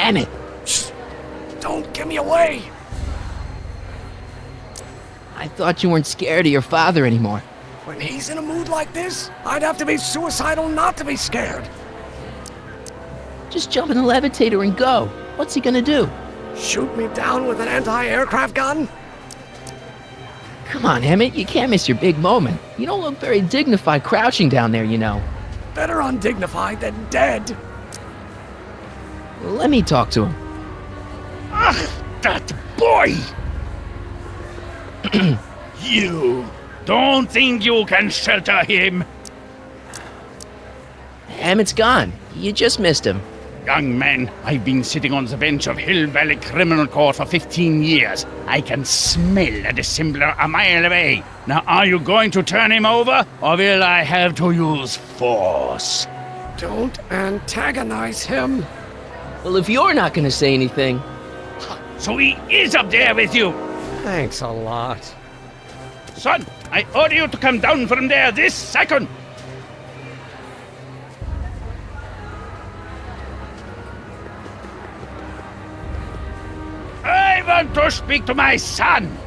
Emmett! Shh! Don't give me away! I thought you weren't scared of your father anymore. When he's in a mood like this, I'd have to be suicidal not to be scared. Just jump in the levitator and go. What's he gonna do? Shoot me down with an anti-aircraft gun? Come on, Emmett, you can't miss your big moment. You don't look very dignified crouching down there, you know. Better undignified than dead. Let me talk to him. Ugh, that boy! You don't think you can shelter him? Emmett's gone. You just missed him. Young man, I've been sitting on the bench of Hill Valley Criminal Court for 15 years. I can smell a dissembler a mile away. Now, are you going to turn him over, or will I have to use force? Don't antagonize him. Well, if you're not gonna say anything... So he is up there with you! Thanks a lot. Son, I order you to come down from there this second! I want to speak to my son!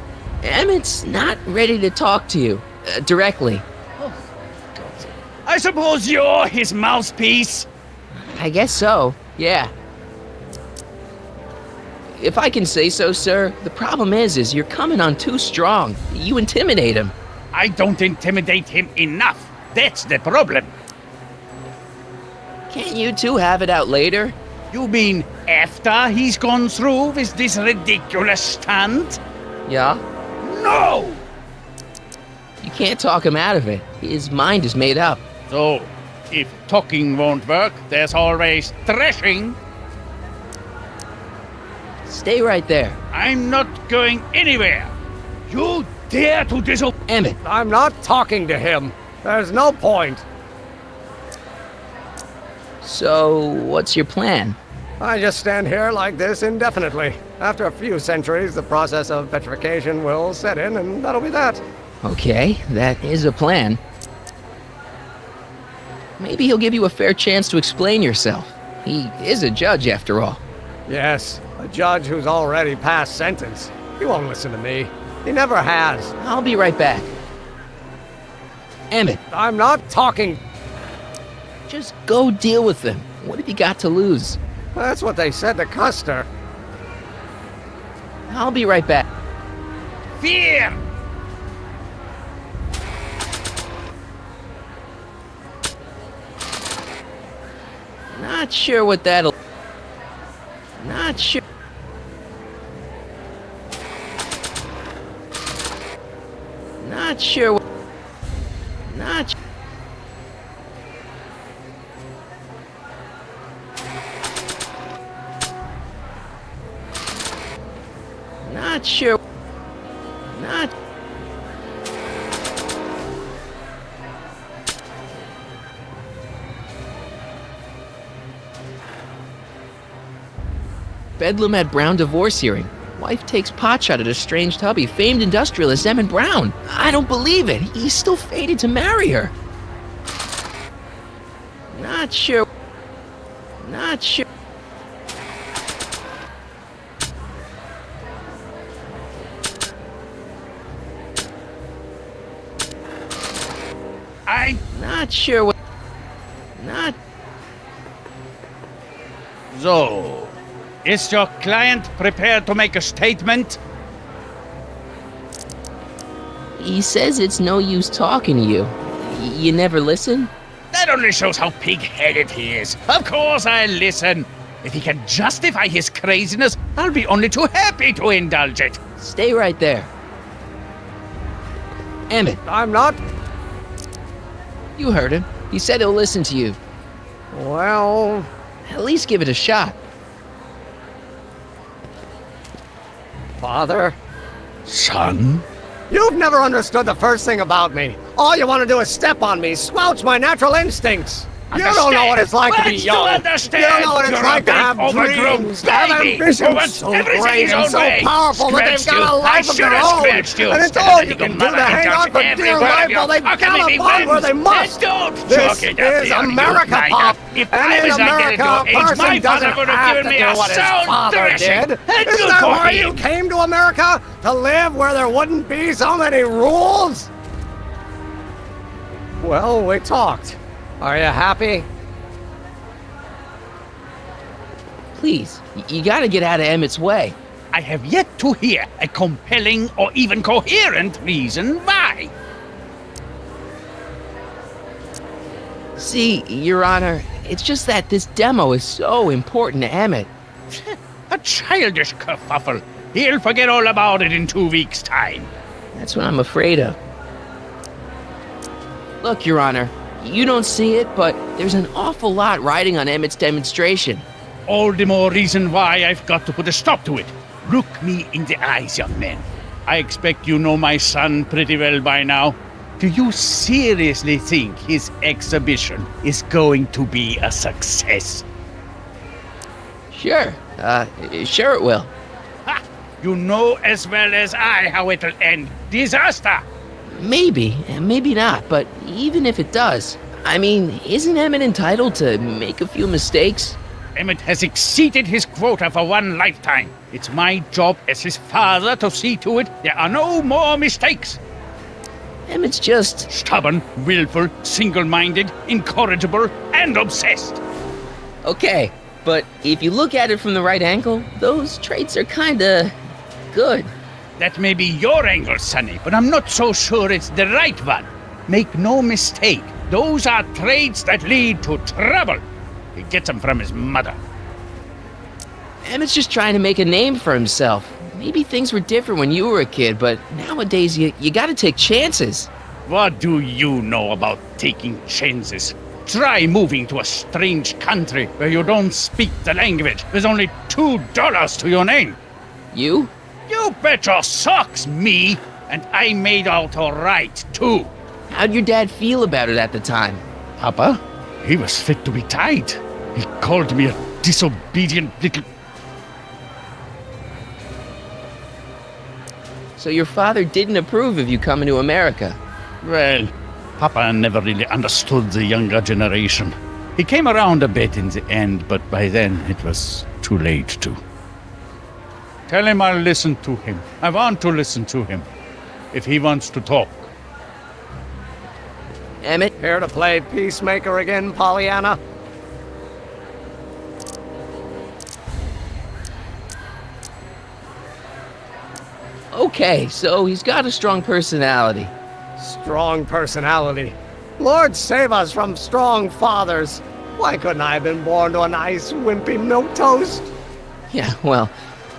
Emmett's not ready to talk to you, directly. I suppose you're his mouthpiece? I guess so, yeah. If I can say so, sir, the problem is you're coming on too strong. You intimidate him. I don't intimidate him enough. That's the problem. Can't you two have it out later? You mean after he's gone through with this ridiculous stunt? Yeah? No! You can't talk him out of it. His mind is made up. So, if talking won't work, there's always thrashing. Stay right there. I'm not going anywhere. You dare to disobey? Emmett, I'm not talking to him. There's no point. so what's your plan? I just stand here like this indefinitely. After a few centuries, the process of petrification will set in, and that'll be that. Okay, that is a plan. Maybe he'll give you a fair chance to explain yourself. He is a judge, after all. Yes, a judge who's already passed sentence. He won't listen to me. He never has. I'll be right back. Emmett, I'm not talking. just go deal with them. What have you got to lose? That's what they said to Custer. I'll be right back. Fear! Not sure what that'll... Not sure... Not sure what... Not... Not sure... Not... Bedlam at Brown divorce hearing. Wife takes potshot at estranged hubby, famed industrialist Emmett Brown. I don't believe it. He's still fated to marry her. Not sure. Not sure. Not sure what... Not... So, is your client prepared to make a statement? He says it's no use talking to you. You never listen? That only shows how pig-headed he is. Of course I'll listen. If he can justify his craziness, I'll be only too happy to indulge it. Stay right there. Emmett, I'm not. you heard him. He said he'll listen to you. Well, At least give it a shot. Father, Son? you've never understood the first thing about me. All you want to do is step on me, squelch my natural instincts. You don't know what it's like to be Wants young. understand. You don't know what it's You're like a to have big, overgrown dreams, to have baby who ambitions wants so everything great his and own so way. powerful that they've Scratched got a you. life I of their should have own. scratched you And it's instead of all you letting can your do to mother hang on indulge for every dear word of life your while they fucking gallop whims. on where they must. Don't This talk it is up, you America, blinder. Pop. If And I in was not getting America, to a age, my person father doesn't would have have given to me do a what his sound father thrashing. did. And Isn't good that for why him. you came to America? To live where there wouldn't be so many rules? Well, we talked. Are you happy? Please, you gotta get out of Emmett's way. I have yet to hear a compelling or even coherent reason why. See, Your Honor, it's just that this demo is so important to Emmett. A childish kerfuffle. He'll forget all about it in 2 weeks' time. That's what I'm afraid of. Look, Your Honor, you don't see it, but there's an awful lot riding on Emmett's demonstration. All the more reason why I've got to put a stop to it. Look me in the eyes, young man. I expect you know my son pretty well by now. Do you seriously think his exhibition is going to be a success? Sure, sure it will. Ha! You know as well as I how it'll end. Disaster! Maybe, and maybe not, but even if it does, I mean, isn't Emmett entitled to make a few mistakes? Emmett has exceeded his quota for one lifetime. It's my job as his father to see to it there are no more mistakes. Emmett's just... Stubborn, willful, single-minded, incorrigible, and obsessed. Okay, but if you look at it from the right angle, those traits are kinda... good. That may be your angle, Sonny, but I'm not so sure it's the right one. Make no mistake, those are traits that lead to trouble. He gets them from his mother. Emmett's just trying to make a name for himself. Maybe things were different when you were a kid, but nowadays you gotta take chances. What do you know about taking chances? Try moving to a strange country where you don't speak the language. There's only $2 to your name. You? You bet your socks, me! And I made out all right, too. How'd your dad feel about it at the time? Papa? He was fit to be tied. He called me a disobedient little... So your father didn't approve of you coming to America? Well, Papa never really understood the younger generation. He came around a bit in the end, but by then it was too late to. Tell him I'll listen to him. I want to listen to him. If he wants to talk. Emmett, Here to play peacemaker again, Pollyanna? okay, so he's got a strong personality. Strong personality. Lord save us from strong fathers. Why couldn't I have been born to a nice, wimpy milquetoast? Yeah, well,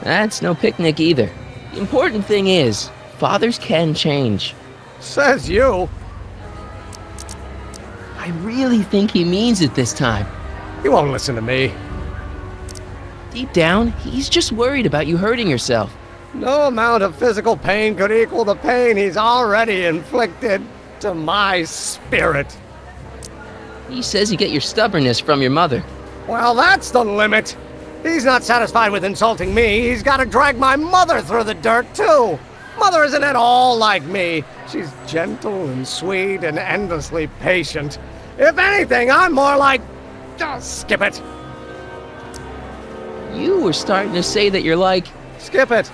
that's no picnic either. The important thing is, fathers can change. Says you. I really think he means it this time. He won't listen to me. Deep down, he's just worried about you hurting yourself. No amount of physical pain could equal the pain he's already inflicted to my spirit. He says you get your stubbornness from your mother. Well, that's the limit. He's not satisfied with insulting me. He's got to drag my mother through the dirt, too. Mother isn't at all like me. She's gentle and sweet and endlessly patient. If anything, I'm more like... skip it. You were starting to say that you're like, Skip it.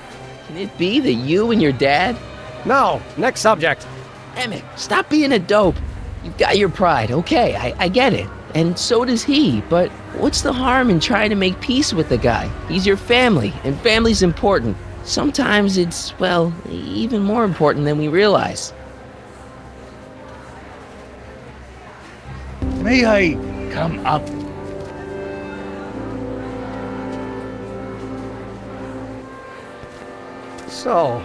can it be that you and your dad? No, next subject. Emmett, stop being a dope. You've got your pride, okay, I get it. And so does he, but what's the harm in trying to make peace with the guy? He's your family, and family's important. Sometimes it's, well, even more important than we realize. May I come up? So,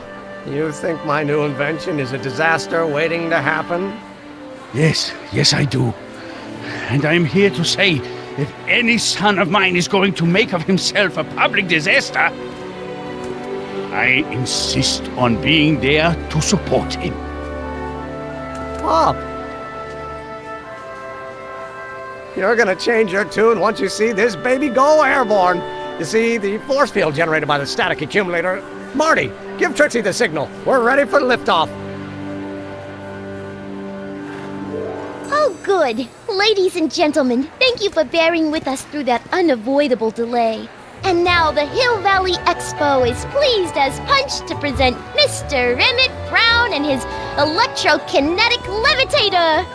you think my new invention is a disaster waiting to happen? Yes, I do. And I'm here to say, if any son of mine is going to make of himself a public disaster, I insist on being there to support him. Pop, You're gonna change your tune once you see this baby go airborne. You see, the force field generated by the static accumulator... Marty, give Trixie the signal. We're ready for liftoff. Oh, good. Ladies and gentlemen, thank you for bearing with us through that unavoidable delay. And now the Hill Valley Expo is pleased as punch to present Mr. Emmett Brown and his electrokinetic levitator.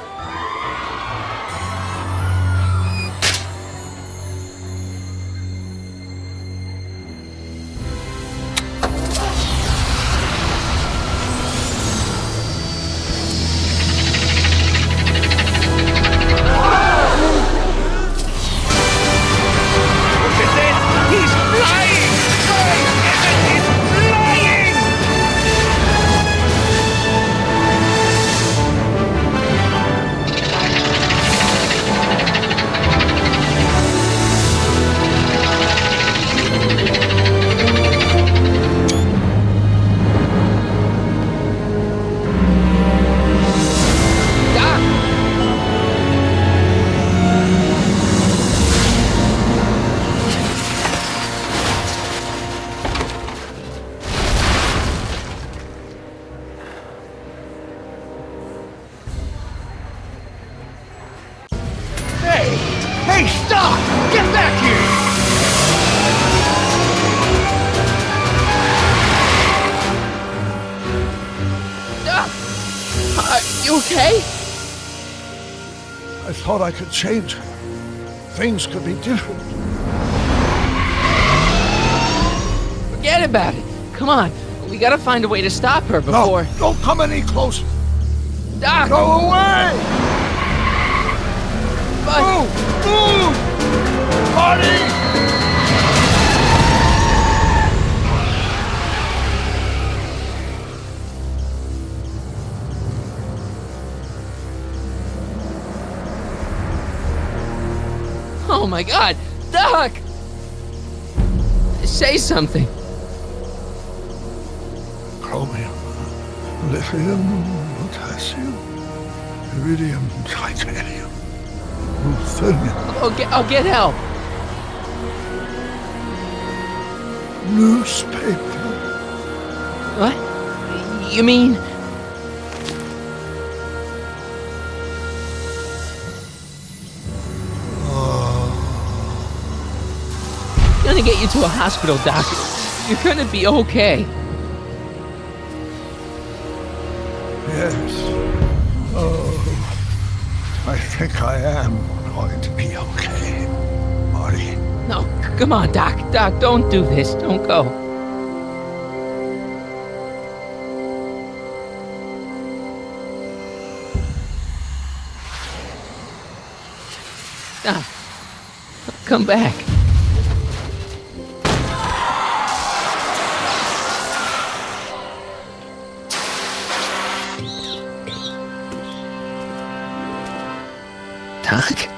Hey, stop! Get back here! Are you okay? I thought I could change her. Things could be different. Forget about it. Come on. We gotta find a way to stop her before... No, don't come any closer. Doc! Go away! But... Move! Marty! Oh my God! Doc! Say something. Chromium, lithium, potassium, iridium, titanium, ruthenium, I'll get help. newspaper. What? You mean... Gonna get you to a hospital, Doc. You're gonna be okay. Yes. Oh, I think I am going to be okay, Marty. No, come on, Doc. Doc, don't do this. Don't go. Doc, come back. Doc?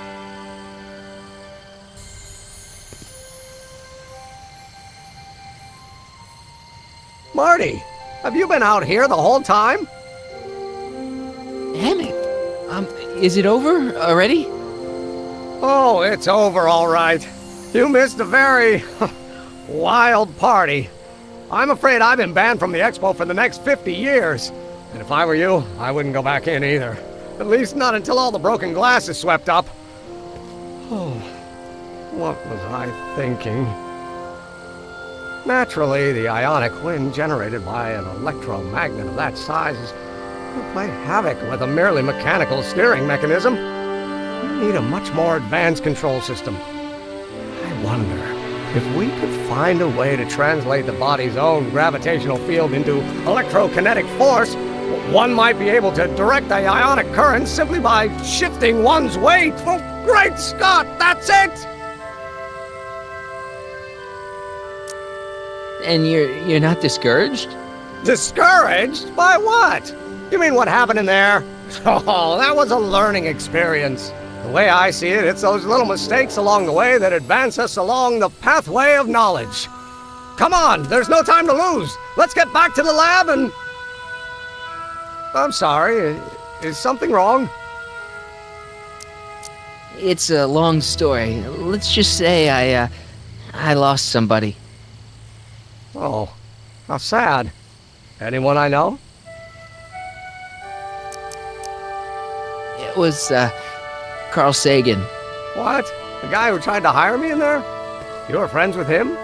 Marty, have you been out here the whole time? Emmett? Is it over already? Oh, it's over all right. You missed a very wild party. I'm afraid I've been banned from the expo for the next 50 years. And if I were you, I wouldn't go back in either. At least not until all the broken glass is swept up. Oh, what was I thinking? Naturally, the ionic wind generated by an electromagnet of that size will play havoc with a merely mechanical steering mechanism. We need a much more advanced control system. I wonder if we could find a way to translate the body's own gravitational field into electrokinetic force. One might be able to direct the ionic current simply by shifting one's weight. Oh, great Scott, that's it! And you're not discouraged? Discouraged? By what? You mean what happened in there? Oh, that was a learning experience. The way I see it, it's those little mistakes along the way that advance us along the pathway of knowledge. Come on, there's no time to lose. Let's get back to the lab and... I'm sorry, is something wrong? It's a long story. Let's just say I lost somebody. Oh, how sad. Anyone I know? It was, Carl Sagan. What? The guy who tried to hire me in there? You were friends with him?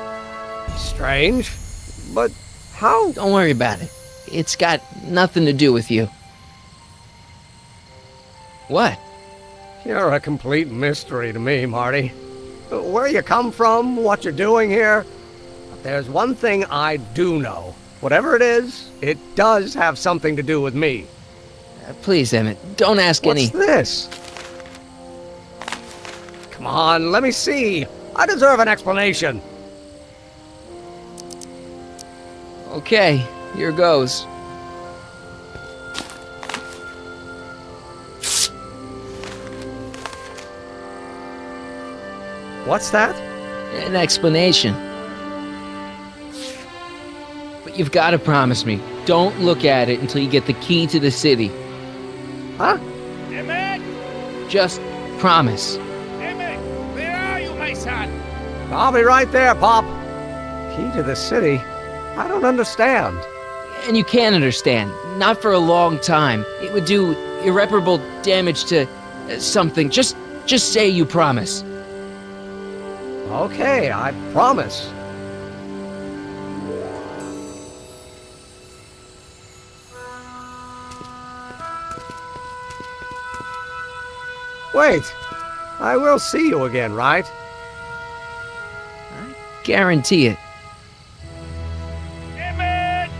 Strange. But how? Don't worry about it. It's got nothing to do with you. What? You're a complete mystery to me, Marty. Where you come from, what you're doing here. But there's one thing I do know. Whatever it is, it does have something to do with me. Please, Emmett, don't ask any... What's this? Come on, let me see. I deserve an explanation. Okay, here goes. What's that? An explanation. But you've got to promise me, don't look at it until you get the key to the city. Huh? Emmett! Just promise. Emmett! Where are you, my son? I'll be right there, Pop. Key to the city? I don't understand. And you can understand. Not for a long time. It would do irreparable damage to something. Just say you promise. Okay, I promise. Wait, I will see you again, right? Guarantee it. Emmett!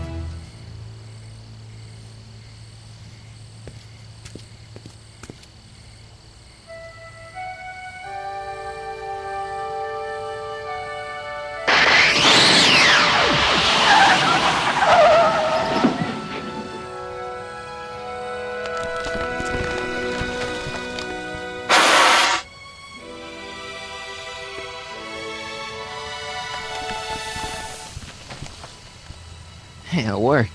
Yeah, it worked.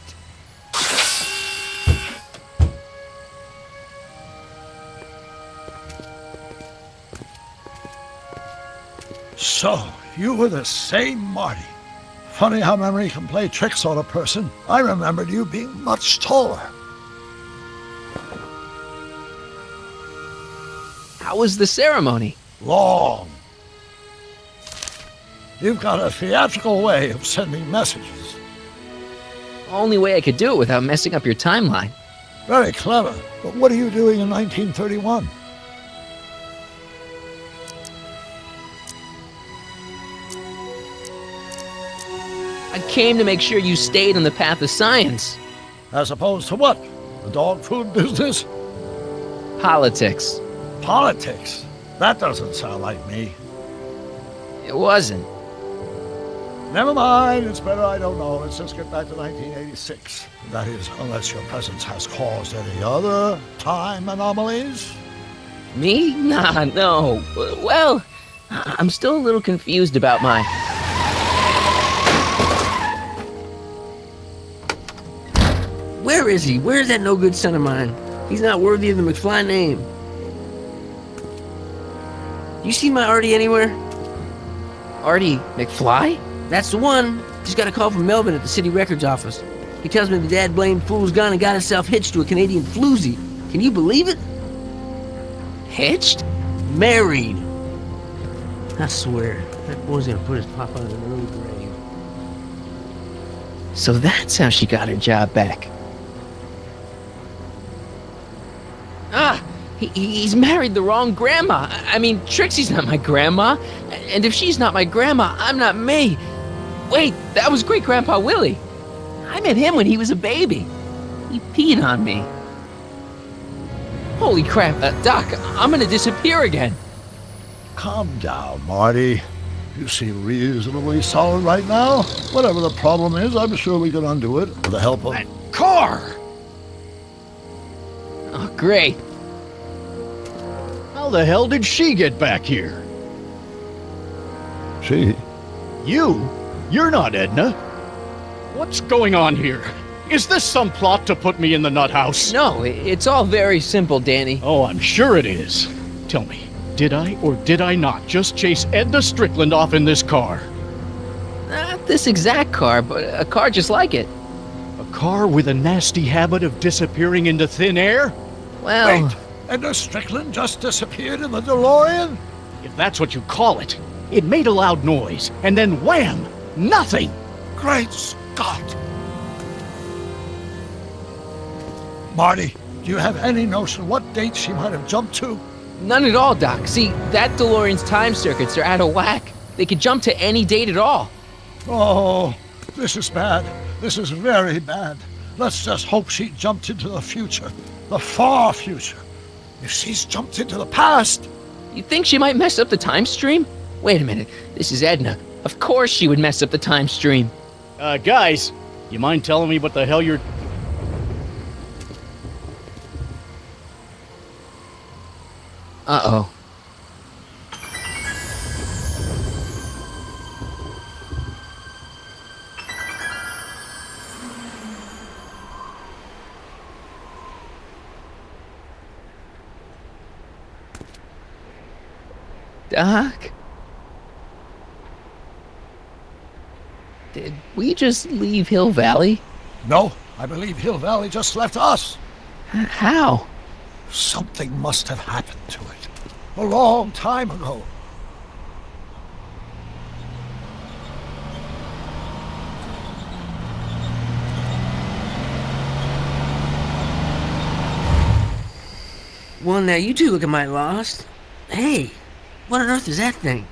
So, you were the same Marty. Funny how memory can play tricks on a person. I remembered you being much taller. How was the ceremony? Long. You've got a theatrical way of sending messages. Only way I could do it without messing up your timeline. Very clever. But what are you doing in 1931? I came to make sure you stayed on the path of science. As opposed to what? The dog food business? Politics. Politics? That doesn't sound like me. It wasn't. Never mind, it's better I don't know. Let's just get back to 1986. That is, unless your presence has caused any other time anomalies. Me? Nah, no. Well, I'm still a little confused about my... Where is he? Where's that no-good son of mine? He's not worthy of the McFly name. You see my Artie anywhere? Artie McFly? That's the one. Just got a call from Melvin at the city records office. He tells me the dad-blamed fool's gone and got himself hitched to a Canadian floozy. Can you believe it? Hitched? Married. I swear, that boy's gonna put his papa in an early grave. So that's how she got her job back. Ah! He's married the wrong grandma. I mean, Trixie's not my grandma. And if she's not my grandma, I'm not me. Wait, that was Great-Grandpa Willie. I met him when he was a baby. He peed on me. Holy crap, Doc, I'm gonna disappear again. Calm down, Marty. You seem reasonably solid right now. Whatever the problem is, I'm sure we can undo it with the help of... That car! Oh, great. How the hell did she get back here? She? You? You're not Edna. What's going on here? Is this some plot to put me in the nut house? No, it's all very simple, Danny. Oh, I'm sure it is. Tell me, Did I or did I not just chase Edna Strickland off in this car? Not this exact car, but a car just like it. A car with a nasty habit of disappearing into thin air? Well, Wait, Edna Strickland just disappeared in the DeLorean? If that's what you call it. It made a loud noise, and then wham! Nothing! Great Scott! Marty, do you have any notion what date she might have jumped to? none at all, Doc. See, that DeLorean's time circuits are out of whack. They could jump to any date at all. Oh, this is bad. This is very bad. Let's just hope she jumped into the future. The far future. If she's jumped into the past... You think she might mess up the time stream? Wait a minute. This is Edna. Of course she would mess up the time stream. Guys, you mind telling me what the hell you're... Uh-oh. Doc? Did we just leave Hill Valley? No, I believe Hill Valley just left us. How? Something must have happened to it. A long time ago. Well, now you two look mighty lost. Hey, what on earth is that thing?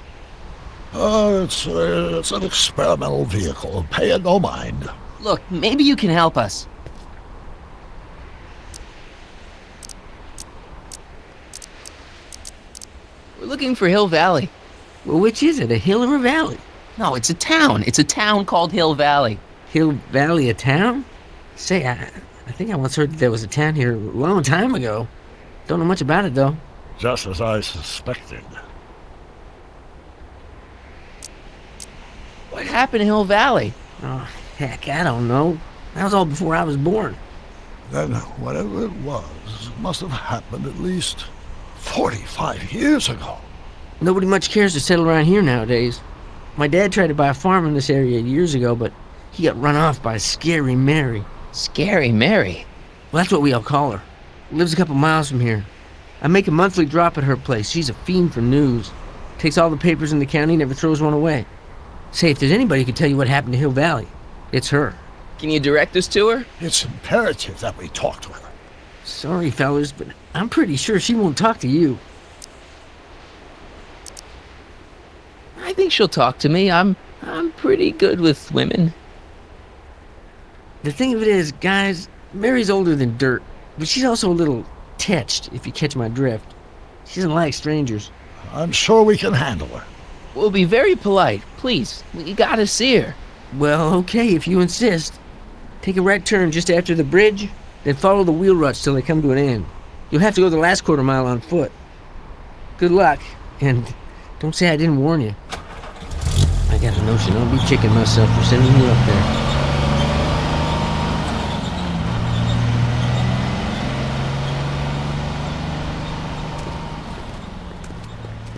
It's an experimental vehicle. Pay it no mind. Look, maybe you can help us. We're looking for Hill Valley. Well, which is it, a hill or a valley? No, it's a town. It's a town called Hill Valley. Hill Valley, a town? Say, I think I once heard that there was a town here a long time ago. Don't know much about it, though. Just as I suspected. What happened to Hill Valley? Oh, heck, I don't know. That was all before I was born. Then whatever it was must have happened at least 45 years ago. Nobody much cares to settle around here nowadays. My dad tried to buy a farm in this area years ago, but he got run off by Scary Mary. Scary Mary. Well, that's what we all call her. Lives a couple miles from here. I make a monthly drop at her place. She's a fiend for news. Takes all the papers in the county, never throws one away. Say, if there's anybody who can tell you what happened to Hill Valley, it's her. Can you direct us to her? It's imperative that we talk to her. Sorry, fellas, but I'm pretty sure she won't talk to you. I think she'll talk to me. I'm pretty good with women. The thing of it is, guys, Mary's older than dirt, but she's also a little tetched, if you catch my drift. She doesn't like strangers. I'm sure we can handle her. We'll be very polite. Please, we gotta see her. Well, okay, if you insist. Take a right turn just after the bridge, then follow the wheel ruts till they come to an end. You'll have to go the last quarter mile on foot. Good luck, and don't say I didn't warn you. I got a notion I'll be kicking myself for sending you up there.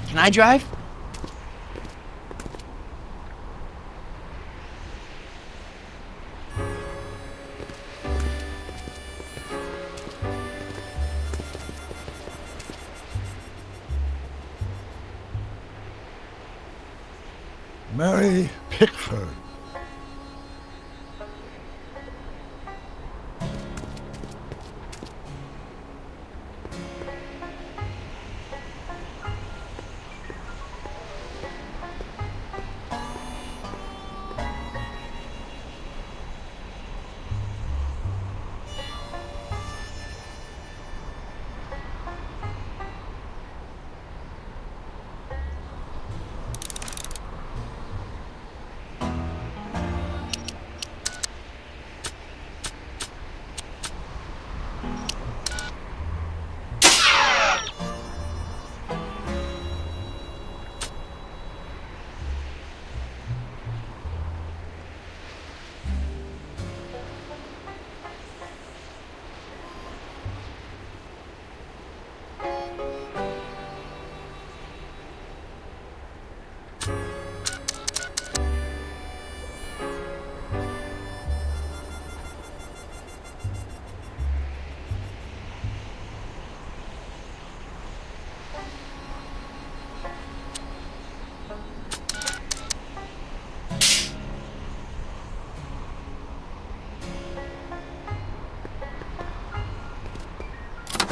Can I drive? Mary Pickford.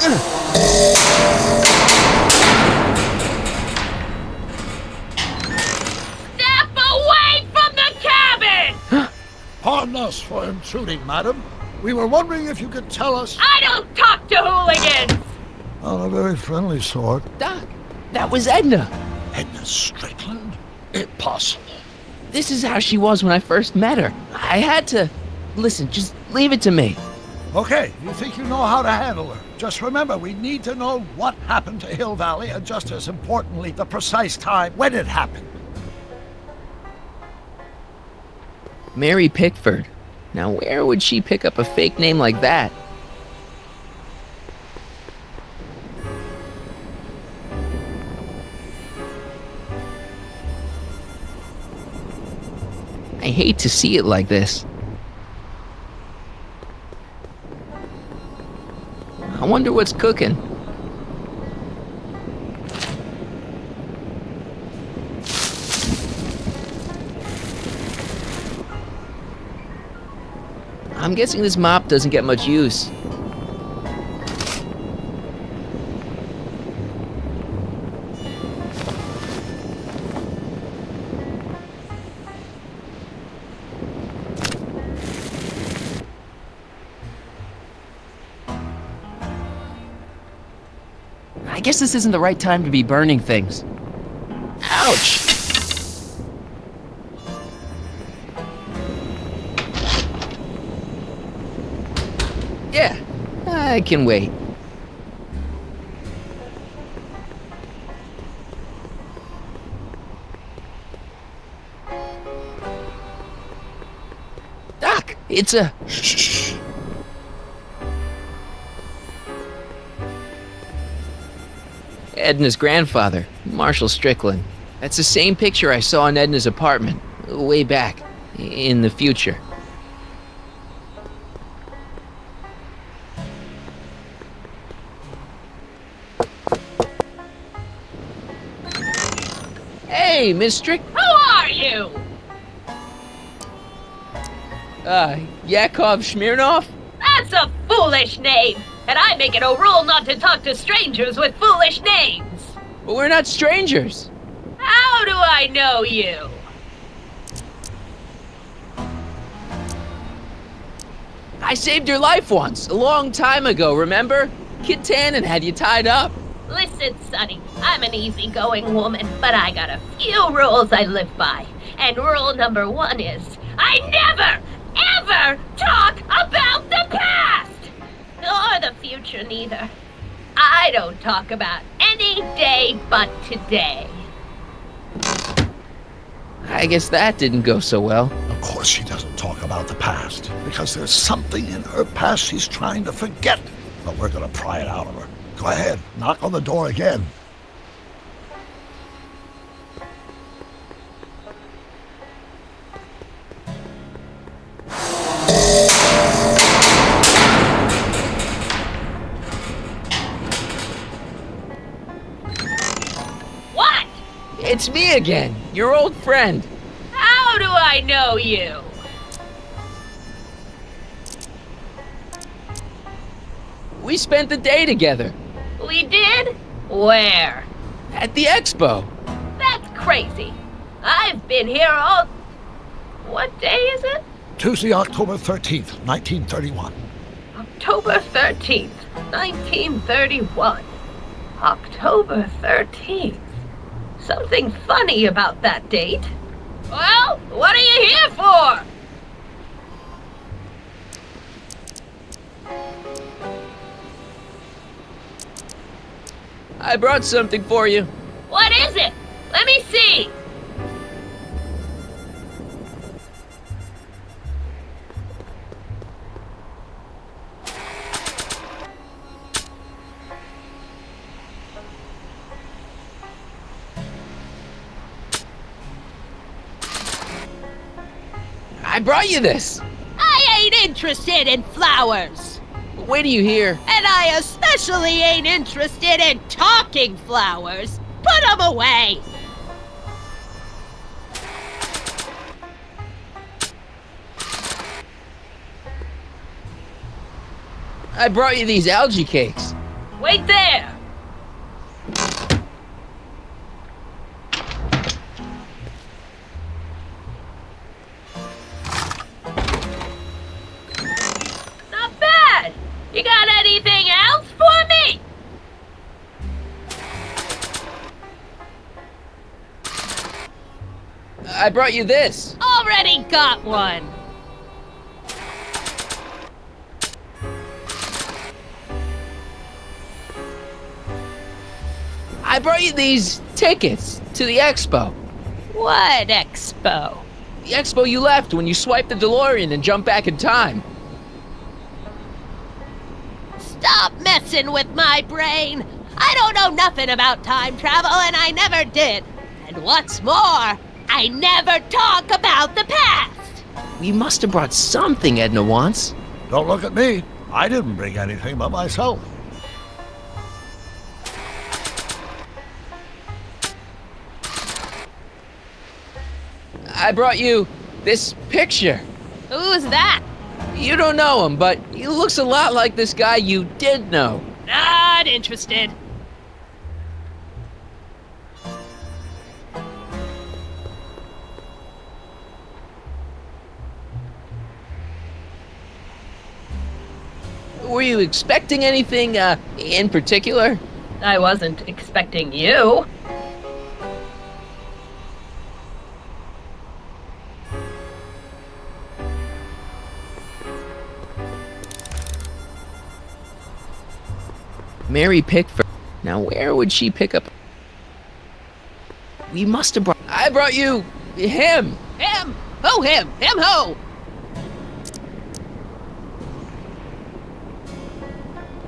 Step away from the cabin! Pardon us for intruding, madam. We were wondering if you could tell us... I don't talk to hooligans! On a very friendly sort. Doc, that was Edna. Edna Strickland? Impossible. This is how she was when I first met her. I had to... Listen, just leave it to me. Okay, you think you know how to handle her. Just remember, we need to know what happened to Hill Valley, and just as importantly, the precise time when it happened. Mary Pickford. Now, where would she pick up a fake name like that? I hate to see it like this. I wonder what's cooking. I'm guessing this mop doesn't get much use. I guess this isn't the right time to be burning things. Ouch! Yeah, I can wait. Doc, it's a... Shh. Edna's grandfather, Marshall Strickland. That's the same picture I saw in Edna's apartment, way back, in the future. Hey, Miss Strick... Who are you? Yakov Smirnov? That's a foolish name, and I make it a rule not to talk to strangers with foolish names. But we're not strangers. How do I know you? I saved your life once, a long time ago, remember? Kid Tannen had you tied up. Listen, Sonny, I'm an easygoing woman, but I got a few rules I live by. And rule number 1 is, I never, ever talk about the past! Nor the future, neither. I don't talk about any day but today. I guess that didn't go so well. Of course she doesn't talk about the past, because there's something in her past she's trying to forget. But we're gonna pry it out of her. Go ahead, knock on the door again. What? It's me again, your old friend. How do I know you? We spent the day together We did? Where? at the expo. That's crazy. I've been here all... What day is it? Tuesday, October 13th, 1931. October 13th, 1931. October 13th. Something funny about that date. Well, what are you here for? I brought something for you. What is it? Let me see. I brought you this. I ain't interested in flowers. Wait till you hear. And I especially ain't interested in talking flowers. Put them away. I brought you these algae cakes. Wait there! Not bad! You got anything else for me? I brought you this. Already got one! I brought you these tickets to the expo. What expo? The expo you left when you swiped the DeLorean and jumped back in time. Stop messing with my brain! I don't know nothing about time travel, and I never did. And what's more, I never talk about the past! We must have brought something Edna wants. Don't look at me. I didn't bring anything but myself. I brought you this picture. Who's that? You don't know him, but he looks a lot like this guy you did know. Not interested. Were you expecting anything, in particular? I wasn't expecting you. Mary Pickford. Now, where would she pick up? We must have brought. I brought you him. Him? Who him? Him who?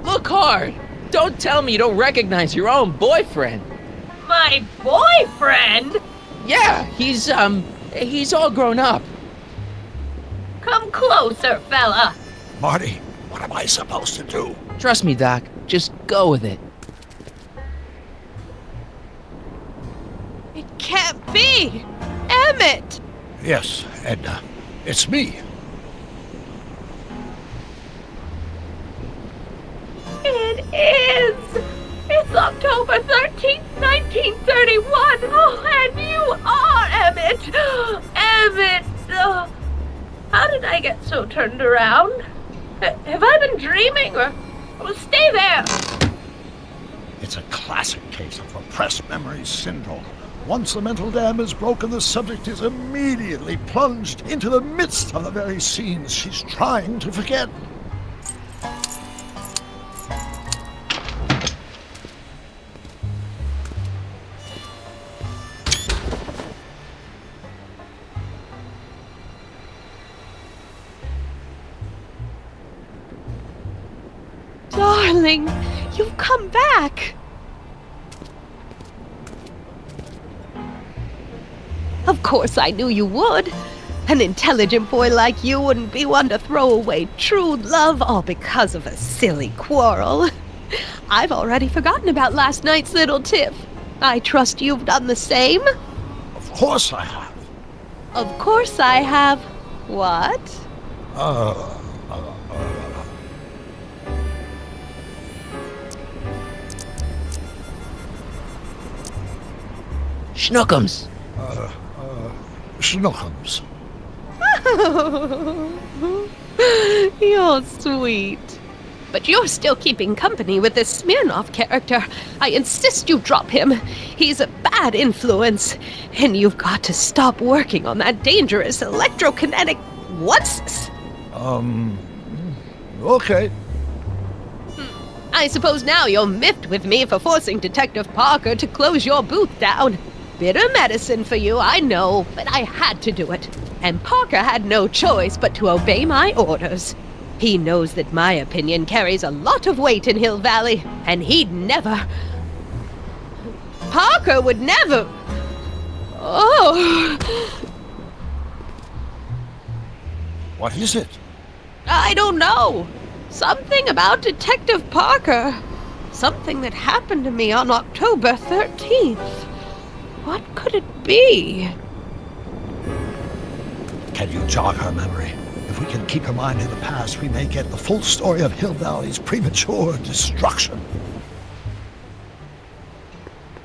Look hard. Don't tell me you don't recognize your own boyfriend. My boyfriend? Yeah, he's all grown up. Come closer, fella. Marty, what am I supposed to do? Trust me, Doc. Just go with it. It can't be! Emmett! Yes, Edna. It's me. It is! It's October 13th, 1931! Oh, and you are Emmett! Emmett! How did I get so turned around? Have I been dreaming, or... Well, stay there! It's a classic case of repressed memory syndrome. Once the mental dam is broken, the subject is immediately plunged into the midst of the very scenes she's trying to forget. Darling, you've come back! Of course I knew you would. An intelligent boy like you wouldn't be one to throw away true love all because of a silly quarrel. I've already forgotten about last night's little tiff. I trust you've done the same? Of course I have. Of course I have. What? Schnookums. Schnookums. You're sweet. But you're still keeping company with this Smirnoff character. I insist you drop him. He's a bad influence. And you've got to stop working on that dangerous electrokinetic... What's this? Okay. I suppose now you're miffed with me for forcing Detective Parker to close your booth down. Bitter medicine for you, I know, but I had to do it. And Parker had no choice but to obey my orders. He knows that my opinion carries a lot of weight in Hill Valley, and he'd never... Parker would never... Oh... What is it? I don't know. Something about Detective Parker. Something that happened to me on October 13th. What could it be? Can you jog her memory? If we can keep her mind in the past, we may get the full story of Hill Valley's premature destruction.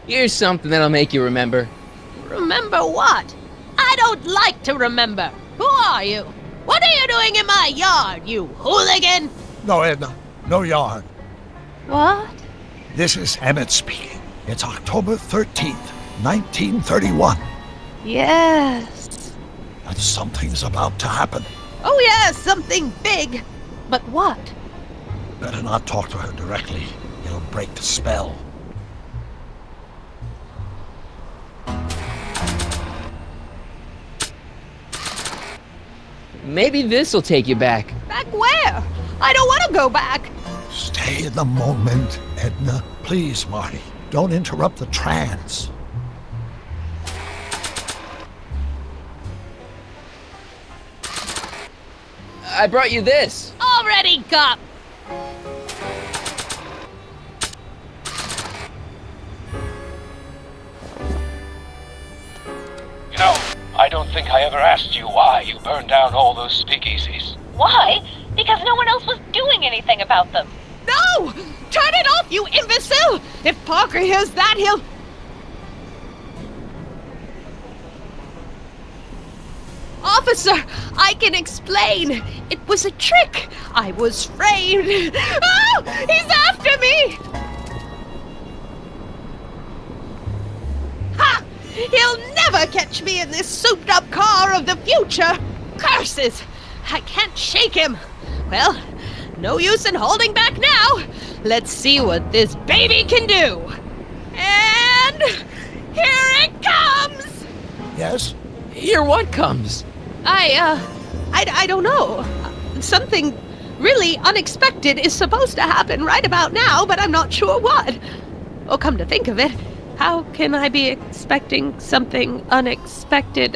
Here's something that'll make you remember. Remember what? I don't like to remember. Who are you? What are you doing in my yard, you hooligan? No, Edna. No yarn. What? This is Emmett speaking. It's October 13th, 1931. Yes. And something's about to happen. Oh, yes, something big. But what? Better not talk to her directly. It'll break the spell. Maybe this'll take you back. Back where? I don't want to go back. Stay in the moment, Edna. Please, Marty. Don't interrupt the trance. I brought you this. Already got. You know, I don't think I ever asked you why you burned down all those speakeasies. Why? Because no one else was doing anything about them. No! Turn it off, you imbecile! If Parker hears that, he'll... Officer, I can explain. It was a trick. I was framed. Oh! He's after me! Ha! He'll never catch me in this souped-up car of the future. Curses! I can't shake him. Well, no use in holding back now. Let's see what this baby can do. And here it comes! Yes? Here what comes? I don't know. Something really unexpected is supposed to happen right about now, but I'm not sure what. Oh, come to think of it, how can I be expecting something unexpected?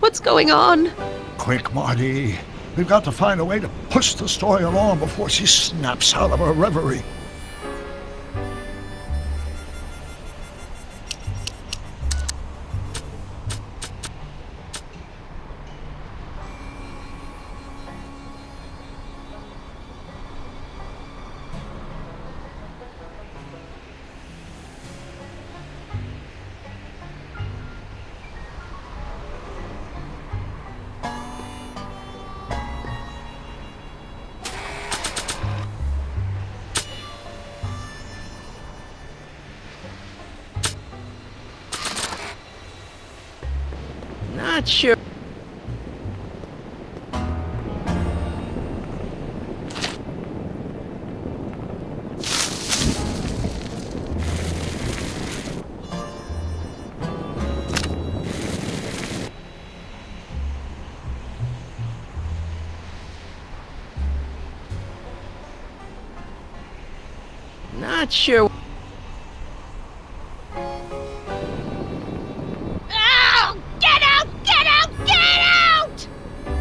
What's going on? Quick, Marty. We've got to find a way to push the story along before she snaps out of her reverie. Not sure. Not sure.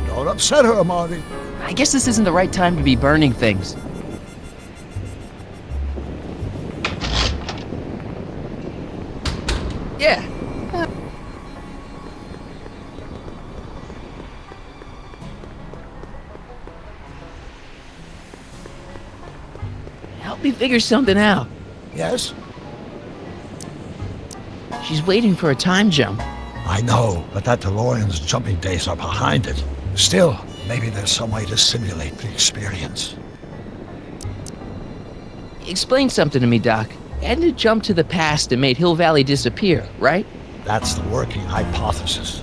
Don't upset her, Marty. I guess this isn't the right time to be burning things. Yeah. Help me figure something out. Yes? She's waiting for a time jump. I know, but that DeLorean's jumping days are behind it. Still, maybe there's some way to simulate the experience. Explain something to me, Doc. Edna jumped to the past and made Hill Valley disappear, right? That's the working hypothesis.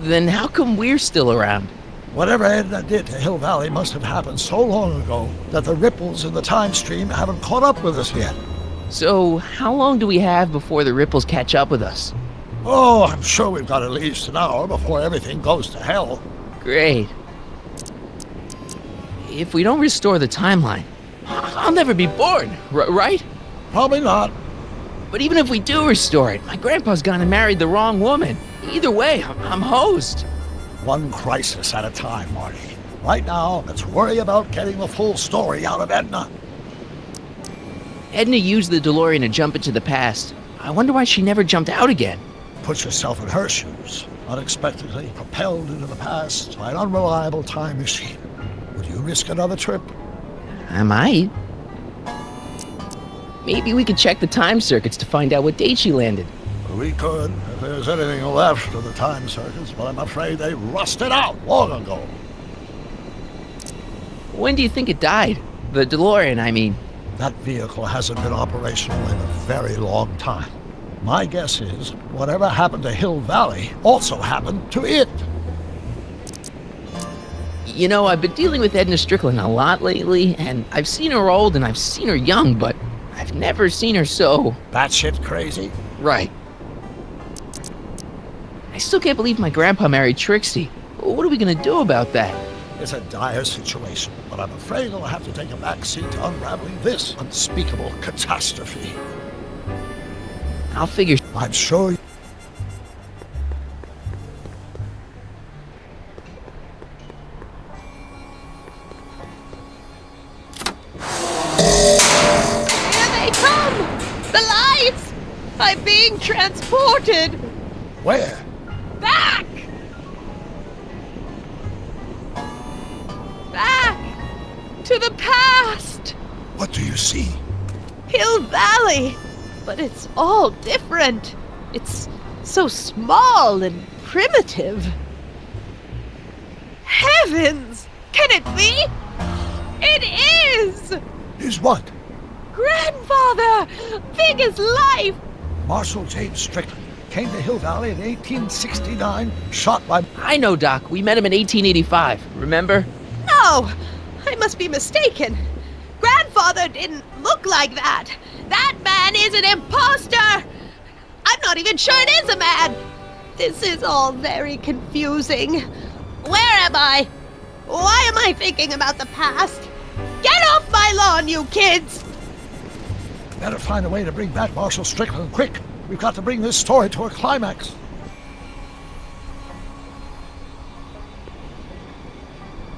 Then how come we're still around? Whatever Edna did to Hill Valley must have happened so long ago that the ripples in the time stream haven't caught up with us yet. So, how long do we have before the ripples catch up with us? Oh, I'm sure we've got at least an hour before everything goes to hell. Great. If we don't restore the timeline, I'll never be born, right? Probably not. But even if we do restore it, my grandpa's gonna marry the wrong woman. Either way, I'm hosed. One crisis at a time, Marty. Right now, let's worry about getting the full story out of Edna. Edna used the DeLorean to jump into the past. I wonder why she never jumped out again. Put yourself in her shoes. unexpectedly propelled into the past by an unreliable time machine. Would you risk another trip? I might. Maybe we could check the time circuits to find out what date she landed. We could, if there's anything left of the time circuits, but I'm afraid they rusted out long ago. When do you think it died? The DeLorean, I mean. That vehicle hasn't been operational in a very long time. My guess is whatever happened to Hill Valley also happened to it. You know, I've been dealing with Edna Strickland a lot lately, and I've seen her old and I've seen her young, but I've never seen her so... Batshit crazy? Right. I still can't believe my grandpa married Trixie. What are we gonna do about that? It's a dire situation, but I'm afraid I'll have to take a back seat to unraveling this unspeakable catastrophe. I'll figure... I'm sure Here they come! The lights! I'm being transported! Where? Back! Back! To the past! What do you see? Hill Valley! But it's all different. It's so small and primitive. Heavens! Can it be? It is! Is what? Grandfather! Big as life! Marshal James Strickland came to Hill Valley in 1869, shot by... I know, Doc. We met him in 1885. Remember? No! I must be mistaken. Grandfather didn't look like that. That man is an imposter! I'm not even sure it is a man! This is all very confusing. Where am I? Why am I thinking about the past? Get off my lawn, you kids! Better find a way to bring back Marshal Strickland, quick! We've got to bring this story to a climax.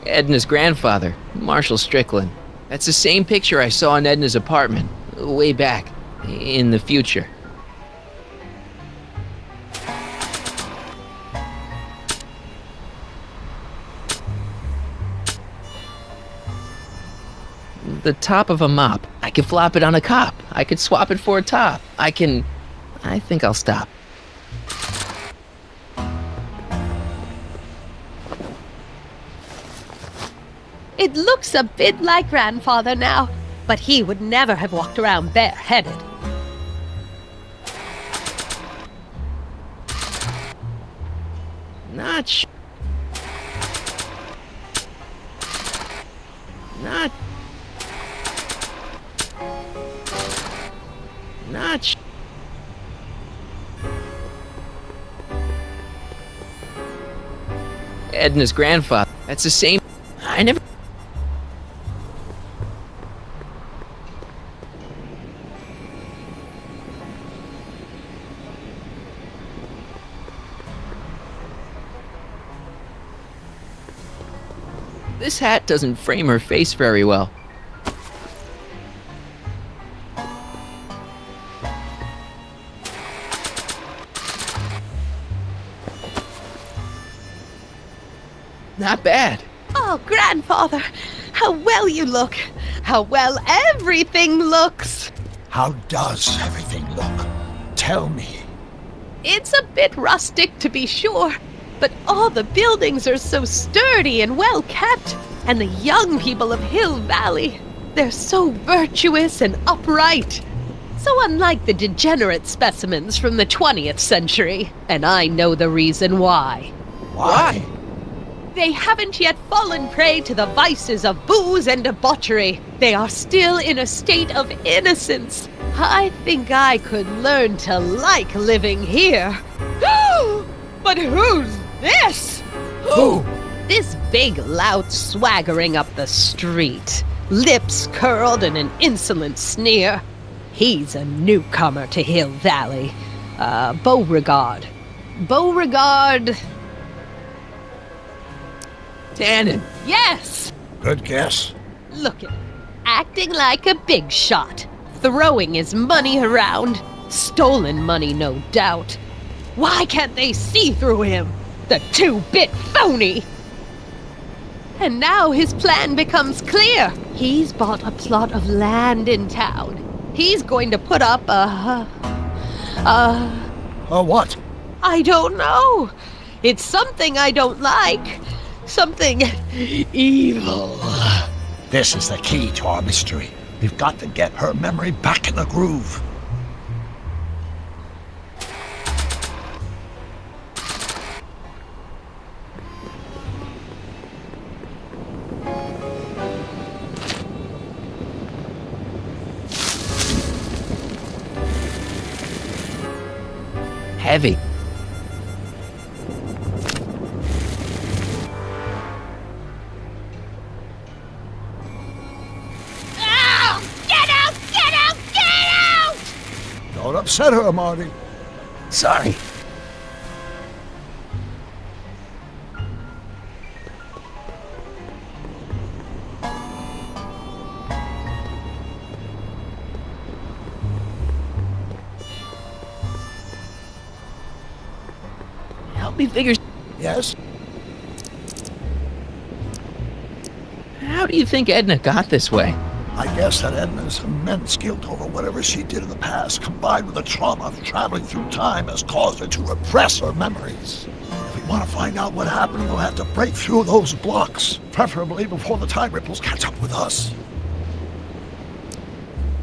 Edna's grandfather, Marshall Strickland. That's the same picture I saw in Edna's apartment, way back, in the future. The top of a mop. I could flop it on a cop. I could swap it for a top. I think I'll stop. It looks a bit like Grandfather now, but he would never have walked around bareheaded. Not sh... Not... Not sh... Edna's grandfather. That's the same... I never... This hat doesn't frame her face very well. Not bad. Oh, Grandfather, how well you look. How well everything looks. How does everything look? Tell me. It's a bit rustic, to be sure, but all the buildings are so sturdy and well kept. And the young people of Hill Valley, they're so virtuous and upright. So unlike the degenerate specimens from the 20th century, and I know the reason why. Why? They haven't yet fallen prey to the vices of booze and debauchery. They are still in a state of innocence. I think I could learn to like living here. But who's this? Who? This big lout swaggering up the street, lips curled in an insolent sneer. He's a newcomer to Hill Valley. Beauregard. Beauregard... Tannen. Yes! Good guess. Look at him, acting like a big shot, throwing his money around. Stolen money, no doubt. Why can't they see through him? The two-bit phony! And now his plan becomes clear. He's bought a plot of land in town. He's going to put up a what? I don't know. It's something I don't like. Something evil. This is the key to our mystery. We've got to get her memory back in the groove. Heavy. Oh! Get out! Get out! Get out! Don't upset her, Marty. Sorry. Help me figure. Yes? How do you think Edna got this way? I guess that Edna's immense guilt over whatever she did in the past, combined with the trauma of traveling through time, has caused her to repress her memories. If we want to find out what happened, we'll have to break through those blocks, preferably before the time ripples catch up with us.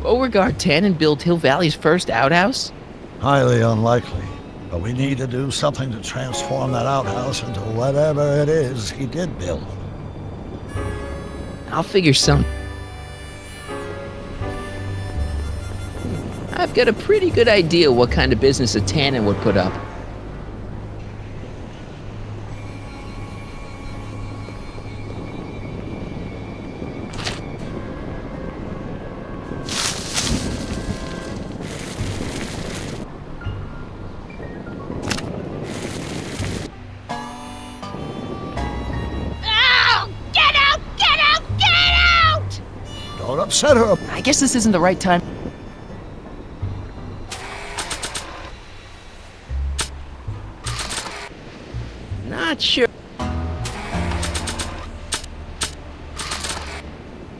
Beauregard Tannen built Hill Valley's first outhouse? Highly unlikely. But we need to do something to transform that outhouse into whatever it is he did build. I'll figure some. I've got a pretty good idea what kind of business a Tannen would put up. Oh! Get out! Get out! Get out! Don't upset her. I guess this isn't the right time. Not sure.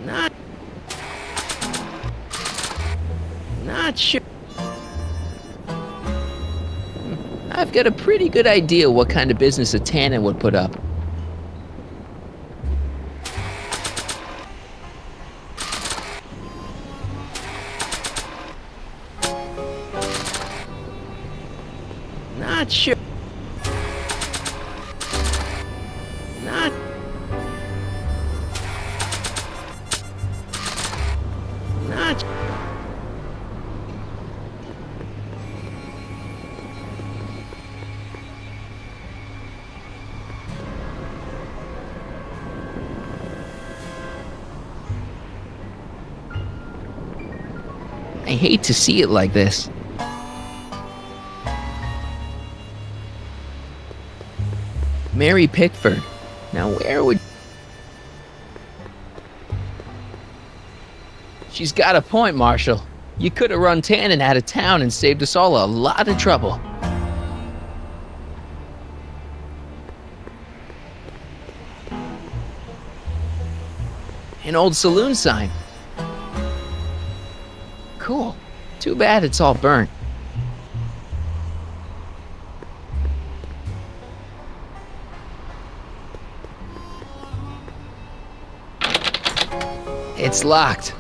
Not sure. I've got a pretty good idea what kind of business a Tannen would put up. Not sure. Not. Not. I hate to see it like this. Mary Pickford. Now where would... She's got a point, Marshall. You could have run Tannen out of town and saved us all a lot of trouble. An old saloon sign. Cool. Too bad it's all burnt. It's locked.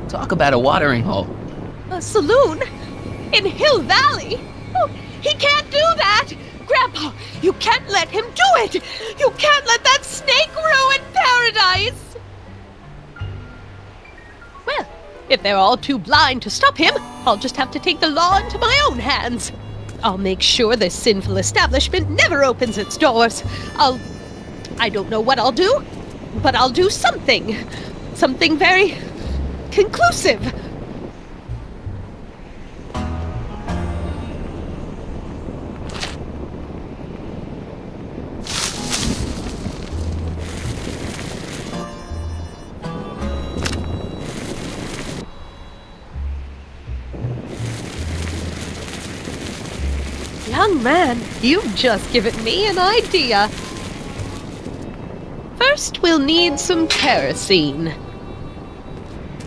Talk about a watering hole. A saloon? In Hill Valley? Oh, he can't do that! Grandpa, you can't let him do it! You can't let that snake ruin paradise! Well, if they're all too blind to stop him, I'll just have to take the law into my own hands. I'll make sure this sinful establishment never opens its doors. I don't know what I'll do, but I'll do something. Something very conclusive. Young man, you've just given me an idea. First, we'll need some kerosene.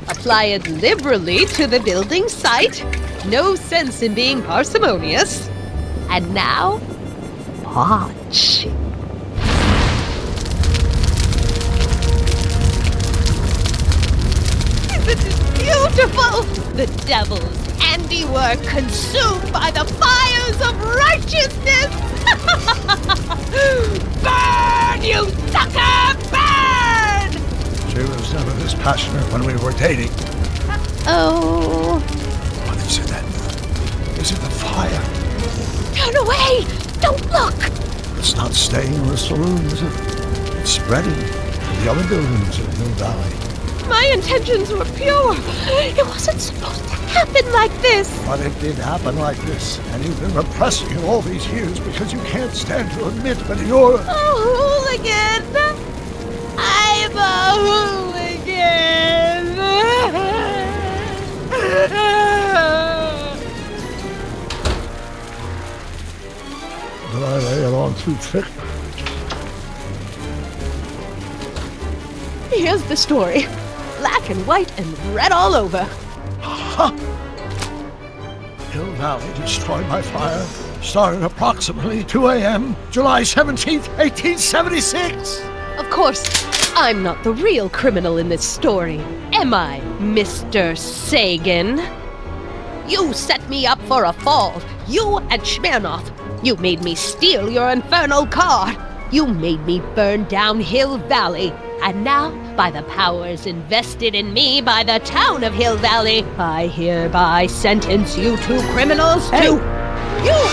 Apply it liberally to the building site. No sense in being parsimonious. And now, watch. This is beautiful! The devil's handiwork consumed by the fires of righteousness! Burn, you sucker! Burn! She was never this passionate when we were dating. Oh. What is it, Edna? Is it the fire? Turn away! Don't look! It's not staying in the saloon, is it? It's spreading to the other buildings in Hill Valley. My intentions were pure. It wasn't supposed to happen like this. But it did happen like this, and you've been repressing it all these years because you can't stand to admit that you're... A hooligan! I'm a hooligan! Did I lay it on too thick? Here's the story. Black and white and red all over. Huh! Hill Valley destroyed by fire. Started approximately 2 a.m., July 17th, 1876. Of course, I'm not the real criminal in this story, am I, Mr. Sagan? You set me up for a fall. You and Smirnoff. You made me steal your infernal car. You made me burn down Hill Valley. And now, by the powers invested in me by the town of Hill Valley, I hereby sentence you two criminals to... You!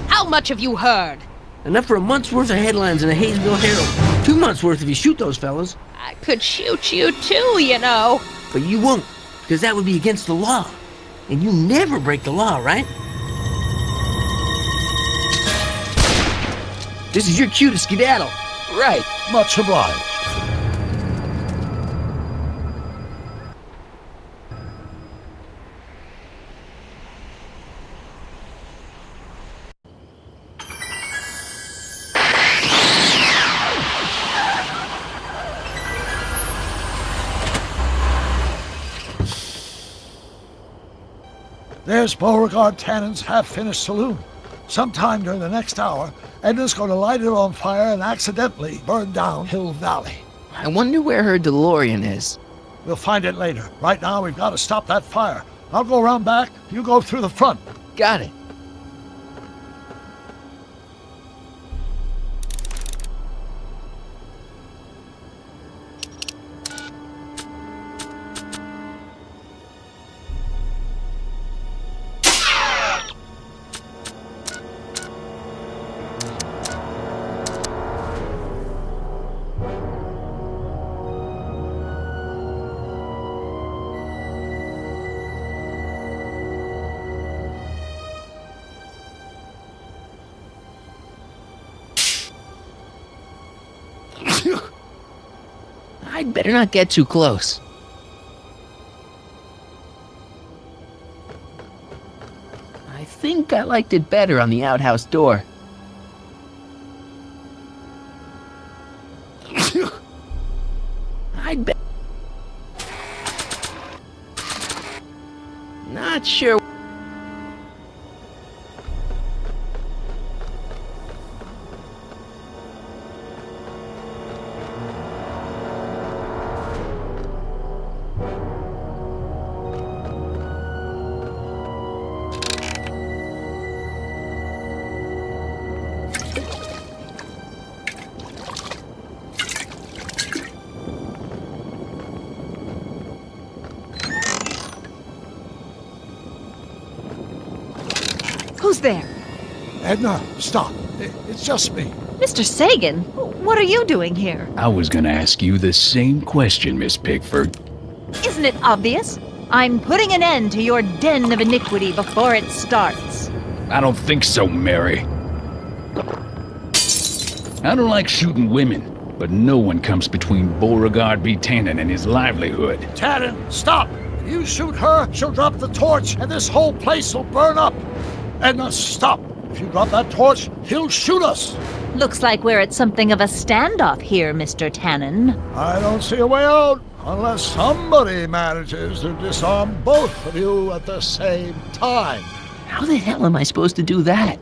How much have you heard? Enough for a month's worth of headlines in the Hayesville Herald. 2 months' worth if you shoot those fellas. I could shoot you too, you know. But you won't, because that would be against the law. And you never break the law, right? This is your cue to skedaddle. Right. Much obliged. There's Beauregard Tannen's half-finished saloon. Sometime during the next hour, Edna's going to light it on fire and accidentally burn down Hill Valley. I wonder where her DeLorean is. We'll find it later. Right now, we've got to stop that fire. I'll go around back. You go through the front. Got it. I'd better not get too close. I think I liked it better on the outhouse door. I'd bet. Not sure. Who's there? Edna, stop. It's just me. Mr. Sagan, what are you doing here? I was gonna ask you the same question, Miss Pickford. Isn't it obvious? I'm putting an end to your den of iniquity before it starts. I don't think so, Mary. I don't like shooting women, but no one comes between Beauregard B. Tannen and his livelihood. Tannen, stop! If you shoot her, she'll drop the torch, and this whole place will burn up. Edna, stop! If you drop that torch, he'll shoot us. Looks like we're at something of a standoff here, Mr. Tannen. I don't see a way out unless somebody manages to disarm both of you at the same time. How the hell am I supposed to do that?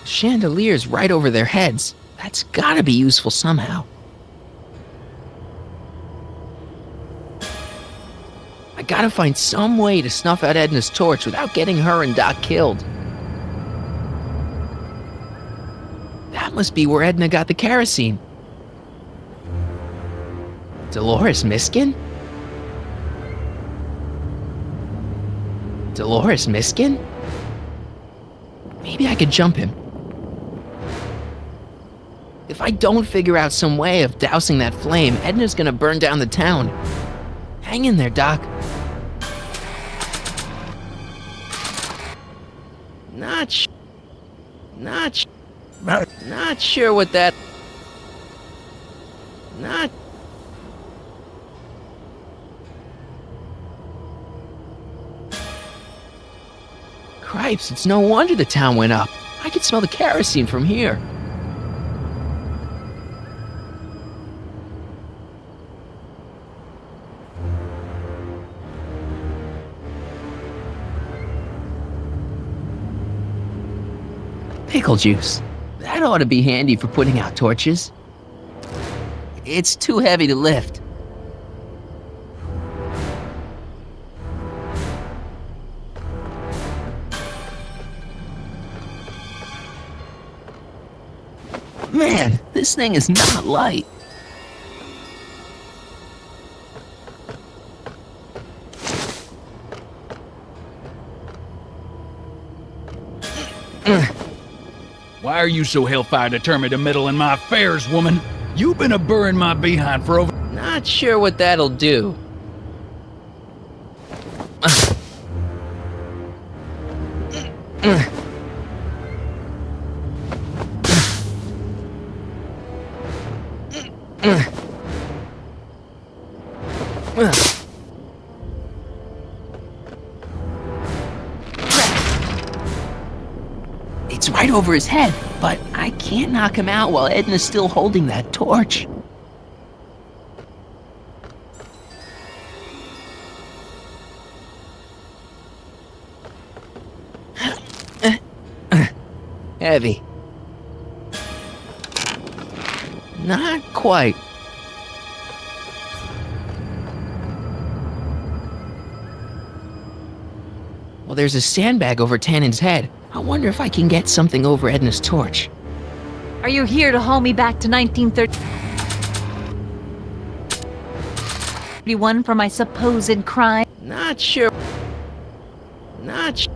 Chandelier's right over their heads. That's gotta be useful somehow. I gotta find some way to snuff out Edna's torch without getting her and Doc killed. That must be where Edna got the kerosene. Dolores Miskin? Dolores Miskin? Maybe I could jump him. If I don't figure out some way of dousing that flame, Edna's gonna burn down the town. Hang in there, Doc. Not sure what that... Not... Cripes, it's no wonder the town went up. I could smell the kerosene from here. Pickle juice. That ought to be handy for putting out torches. It's too heavy to lift. Man, this thing is not light. Why are you so hellfire determined to meddle in my affairs, woman? You've been a-burring my behind for over... Not sure what that'll do. It's right over his head, but I can't knock him out while Edna's still holding that torch. Heavy. Not quite. Well, there's a sandbag over Tannen's head. I wonder if I can get something over Edna's torch. Are you here to haul me back to 1931 for my supposed crime? Not sure. Not sure.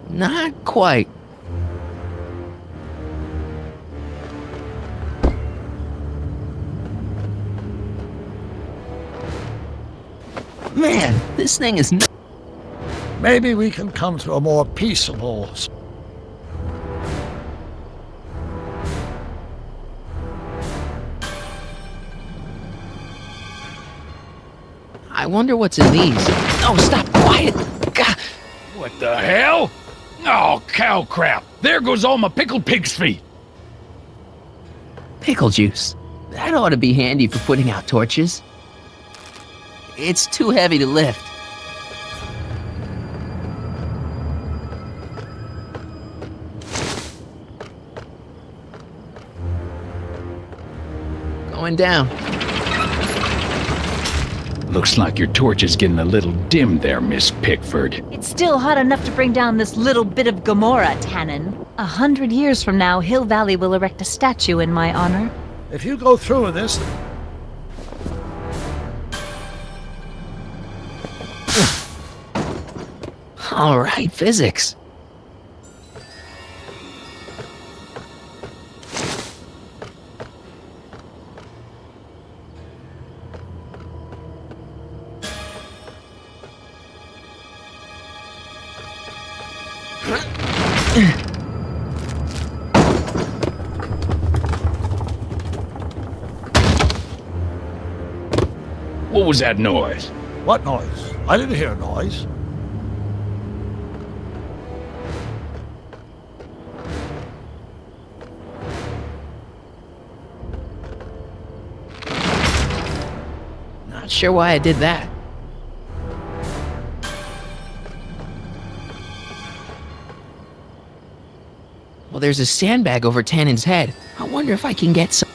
Not quite. Man, this thing is not... Maybe we can come to a more peaceable... I wonder what's in these. Oh, stop, quiet! God. What the hell? Oh, cow crap! There goes all my pickled pig's feet! Pickle juice. That ought to be handy for putting out torches. It's too heavy to lift. Going down. Looks like your torch is getting a little dim there, Miss Pickford. It's still hot enough to bring down this little bit of Gomorrah, Tannen. 100 years from now, Hill Valley will erect a statue in my honor. If you go through with this... All right, physics. What was that noise? What noise? I didn't hear a noise. Not sure why I did that. Well, there's a sandbag over Tannen's head. I wonder if I can get some.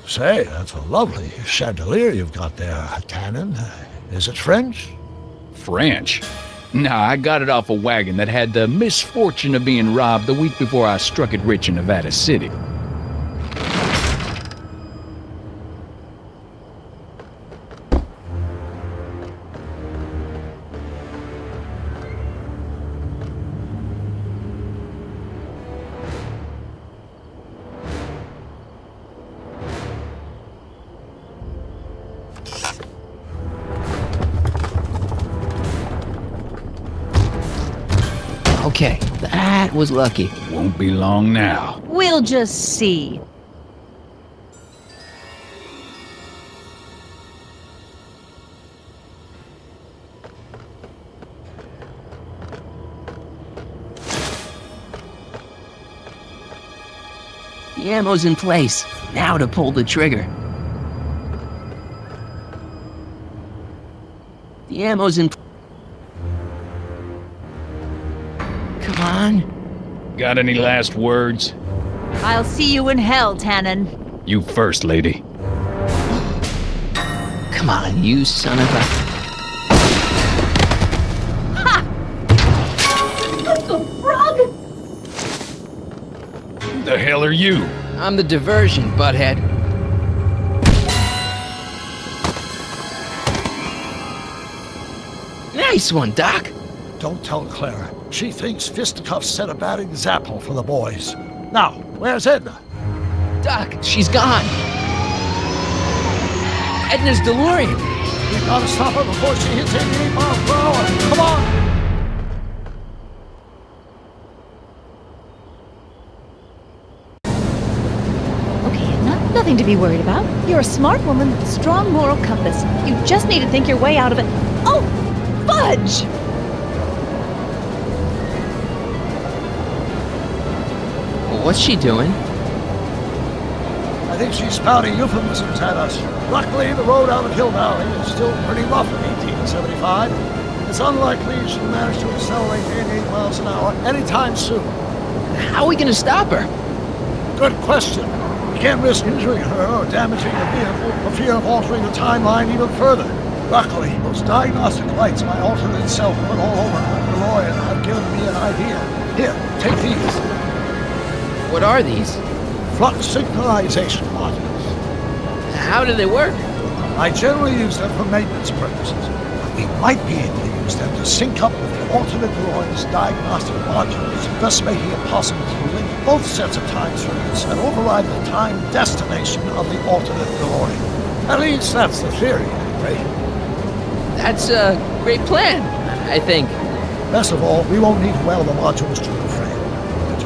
Say, that's a lovely chandelier you've got there, Tannen. Is it French? French? Nah, I got it off a wagon that had the misfortune of being robbed the week before I struck it rich in Nevada City. Okay, that was lucky. Won't be long now. We'll just see. The ammo's in place. Now to pull the trigger. The ammo's in. Come on. Got any last words? I'll see you in hell, Tannen. You first, lady. Come on, you son of a. Uncle Frog! Who the hell are you? I'm the diversion, butthead. Nice one, Doc. Don't tell Clara. She thinks fisticuffs set a bad example for the boys. Now, where's Edna? Doc, she's gone. Edna's DeLorean. We've got to stop her before she hits 88 miles per hour. Come on! Okay, nothing to be worried about. You're a smart woman with a strong moral compass. You just need to think your way out of it. Oh, fudge! What's she doing? I think she's spouting euphemisms at us. Luckily, the road out of Hill Valley is still pretty rough in 1875. It's unlikely she'll manage to accelerate 88 miles an hour anytime soon. How are we gonna stop her? Good question. We can't risk injuring her or damaging the vehicle for fear of altering the timeline even further. Luckily, those diagnostic lights my alternate self put all over her DeLorean have given me an idea. Here, take these. What are these? Flux signalization modules. How do they work? I generally use them for maintenance purposes, but we might be able to use them to sync up with the alternate DeLorean's diagnostic modules, thus making it possible to link both sets of time circuits and override the time destination of the alternate DeLorean. At least that's the theory, anyway. That's a great plan, I think. Best of all, we won't need to weld the modules to the frame.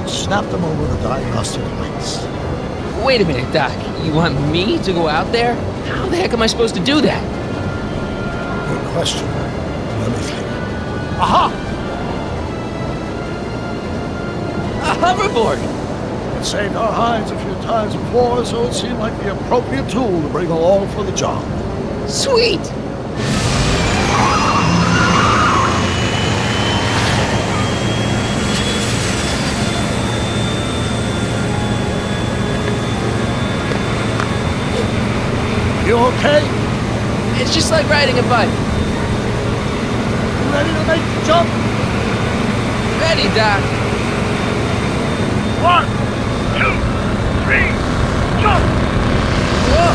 Snap them over the diagnostic lights. Wait a minute, Doc. You want me to go out there? How the heck am I supposed to do that? Good question. Let me think. Aha! A hoverboard! It saved our hides a few times before, so it seemed like the appropriate tool to bring along for the job. Sweet! You okay? It's just like riding a bike. You ready to make the jump? Ready, Doc. 1, 2, 3, jump! Whoa!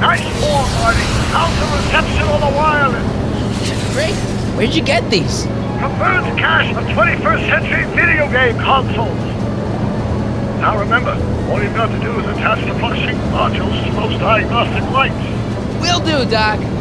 Nice form, Marty. How's the reception on the wireless? great. Where'd you get these? From Bird's cache of 21st century video game consoles. Now remember, all you've got to do is attach the flushing modules to those diagnostic lights. Will do, Doc.